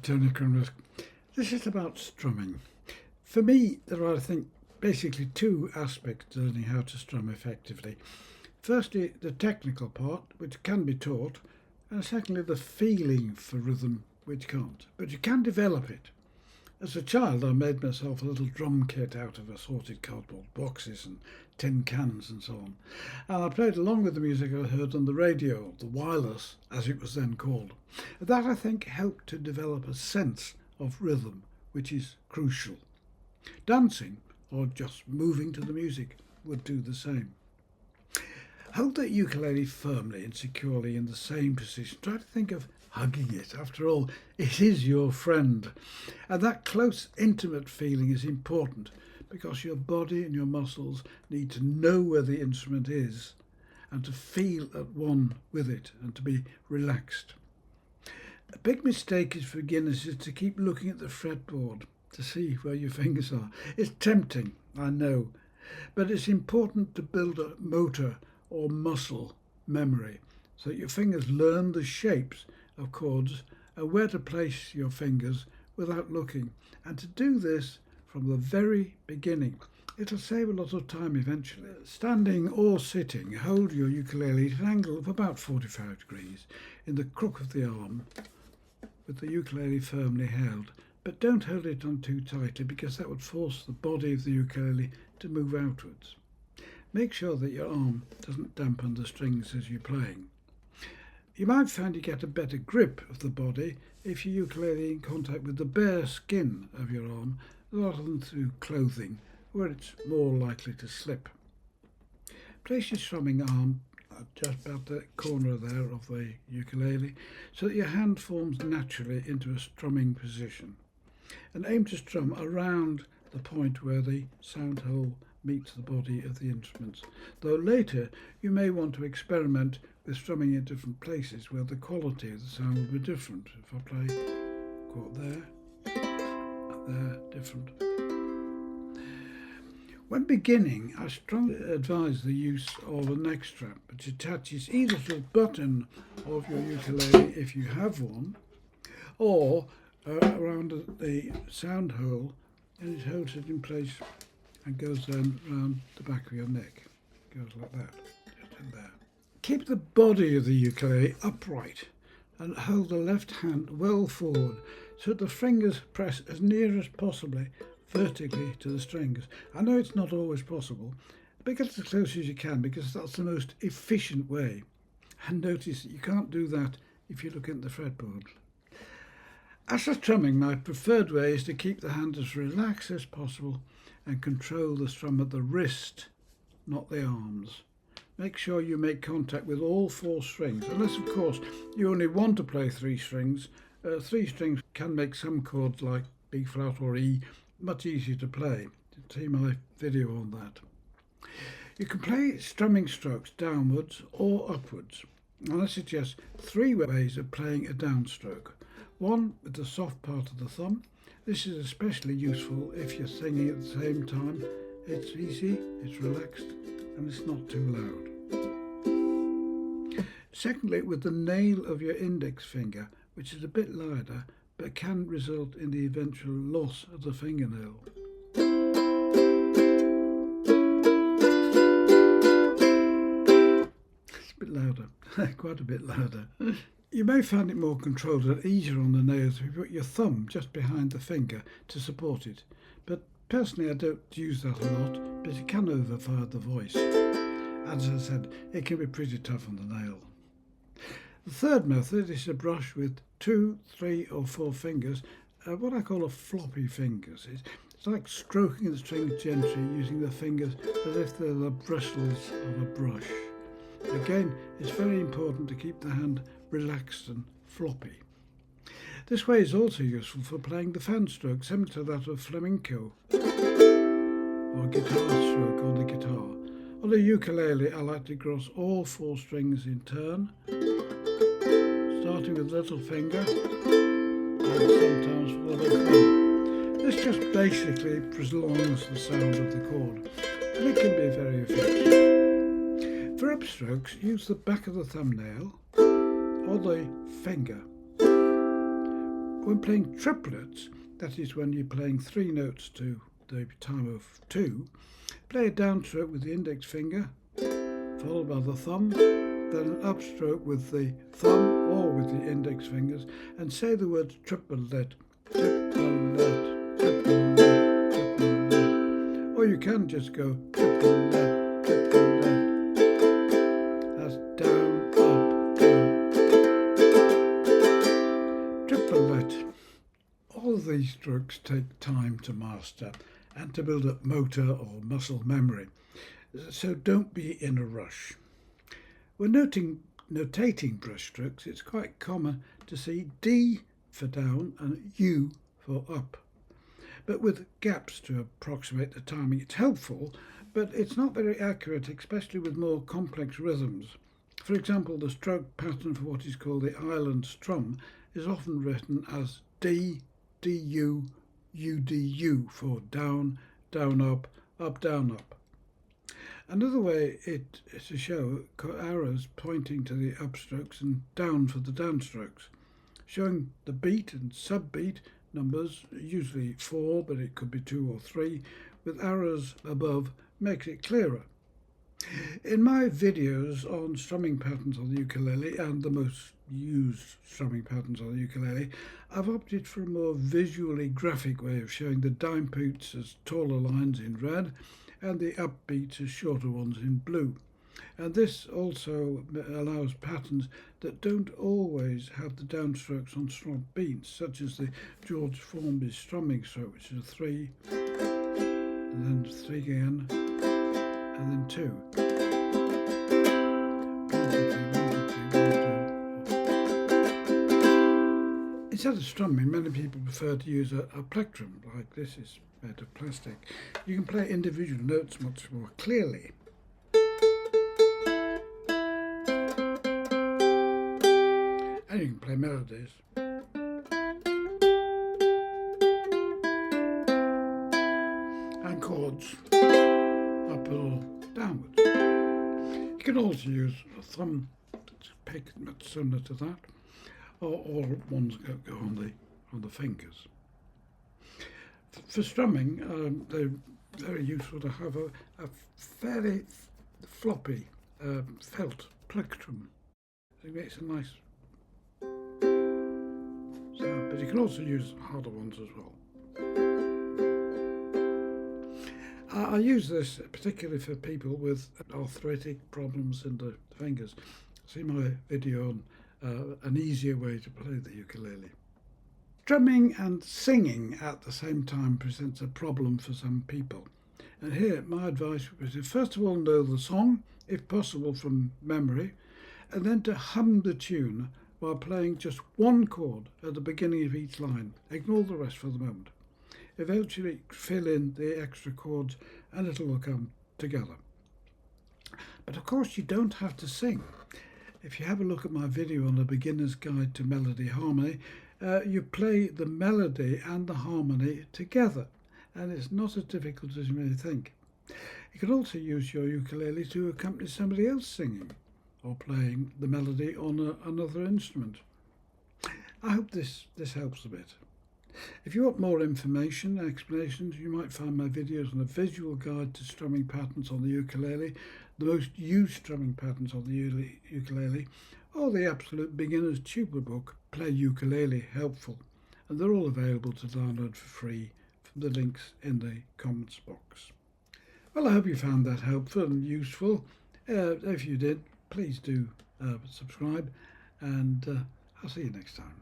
Tony Crumless. This is about strumming. For me, there are, I think, basically two aspects to learning how to strum effectively. Firstly, the technical part, which can be taught, and secondly, the feeling for rhythm, which can't. But you can develop it. As a child, I made myself a little drum kit out of assorted cardboard boxes and tin cans and so on. And I played along with the music I heard on the radio, the wireless, as it was then called. That, I think, helped to develop a sense of rhythm, which is crucial. Dancing, or just moving to the music, would do the same. Hold that ukulele firmly and securely in the same position. Try to think of hugging it. After all, it is your friend. And that close, intimate feeling is important because your body and your muscles need to know where the instrument is and to feel at one with it and to be relaxed. A big mistake for beginners is to keep looking at the fretboard to see where your fingers are. It's tempting, I know, but it's important to build a motor or muscle memory so that your fingers learn the shapes of chords and where to place your fingers without looking. And to do this from the very beginning, it'll save a lot of time eventually. Standing or sitting, hold your ukulele at an angle of about 45 degrees in the crook of the arm with the ukulele firmly held. But don't hold it on too tightly because that would force the body of the ukulele to move outwards. Make sure that your arm doesn't dampen the strings as you're playing. You might find you get a better grip of the body if your ukulele in contact with the bare skin of your arm rather than through clothing, where it's more likely to slip. Place your strumming arm just about the corner there of the ukulele so that your hand forms naturally into a strumming position. And aim to strum around the point where the sound hole meets the body of the instruments, though later you may want to experiment with strumming in different places where the quality of the sound will be different. If I play chord there, different. When beginning, I strongly advise the use of a neck strap, which attaches either to the button of your ukulele if you have one, or around the sound hole, and it holds it in place and goes then round the back of your neck. It goes like that, just in there. Keep the body of the ukulele upright and hold the left hand well forward so that the fingers press as near as possibly vertically to the strings. I know it's not always possible, but get as close as you can because that's the most efficient way. And notice that you can't do that if you look at the fretboard. As for strumming, my preferred way is to keep the hand as relaxed as possible and control the strum at the wrist, not the arms. Make sure you make contact with all four strings, unless of course you only want to play three strings. Three strings can make some chords like B flat or E much easier to play. See my video on that. You can play strumming strokes downwards or upwards, and I suggest three ways of playing a downstroke. One with the soft part of the thumb. This is especially useful if you're singing at the same time. It's easy, it's relaxed, and it's not too loud. Secondly, with the nail of your index finger, which is a bit lighter, but can result in the eventual loss of the fingernail. It's a bit louder, quite a bit louder. You may find it more controlled and easier on the nails if you put your thumb just behind the finger to support it. But personally I don't use that a lot, but it can overfire the voice. As I said, it can be pretty tough on the nail. The third method is to brush with 2, 3 or 4 fingers, what I call a floppy fingers. It's like stroking the strings gently using the fingers as if they're the bristles of a brush. Again, it's very important to keep the hand relaxed and floppy. This way is also useful for playing the fan stroke, similar to that of flamenco, or guitar stroke on the guitar. On the ukulele, I like to cross all 4 strings in turn, starting with little finger and sometimes with the big thumb. This just basically prolongs the sound of the chord, and it can be very effective. For upstrokes, use the back of the thumbnail or the finger When playing triplets, that is when you're playing 3 notes to the time of 2, play a downstroke with the index finger, followed by the thumb, then an upstroke with the thumb or with the index fingers, and say the words triplet, triplet, triplet, triplet. Or you can just go triplet, triplet. That's down, up, down. Triplet. All of these strokes take time to master and to build up motor or muscle memory, so don't be in a rush. When notating brush strokes, it's quite common to see D for down and U for up, but with gaps to approximate the timing. It's helpful, but it's not very accurate, especially with more complex rhythms. For example, the stroke pattern for what is called the island strum is often written as D, DU, UDU for down, down, up, down, up. Another way is to show arrows pointing to the upstrokes and down for the downstrokes. Showing the beat and subbeat numbers, usually 4, but it could be 2 or 3, with arrows above makes it clearer. In my videos on strumming patterns on the ukulele and the most used strumming patterns on the ukulele, I've opted for a more visually graphic way of showing the downbeats as taller lines in red and the upbeats as shorter ones in blue. And this also allows patterns that don't always have the downstrokes on strong beats, such as the George Formby's strumming stroke, which is a 3, and then 3 again, and then 2. Instead of strumming, many people prefer to use a plectrum, like this is made of plastic. You can play individual notes much more clearly. And you can play melodies. And chords, up or downwards. You can also use a thumb pick much similar to that, or all ones go on the fingers. For strumming, they're very useful to have a fairly floppy felt plectrum. It makes a nice sound, but you can also use harder ones as well. I use this particularly for people with arthritic problems in the fingers. See my video on an easier way to play the ukulele. Strumming and singing at the same time presents a problem for some people. And here my advice would be to first of all know the song, if possible from memory, and then to hum the tune while playing just one chord at the beginning of each line. Ignore the rest for the moment. Eventually fill in the extra chords and it will come together. But of course you don't have to sing. If you have a look at my video on a beginner's guide to melody harmony, you play the melody and the harmony together, and it's not as difficult as you may think. You can also use your ukulele to accompany somebody else singing or playing the melody on another instrument. I hope this helps a bit. If you want more information and explanations, you might find my videos on a visual guide to strumming patterns on the ukulele, the most used strumming patterns on the ukulele, or the absolute beginner's tuber book, Play Ukulele Helpful. And they're all available to download for free from the links in the comments box. Well, I hope you found that helpful and useful. If you did, please do subscribe, and I'll see you next time.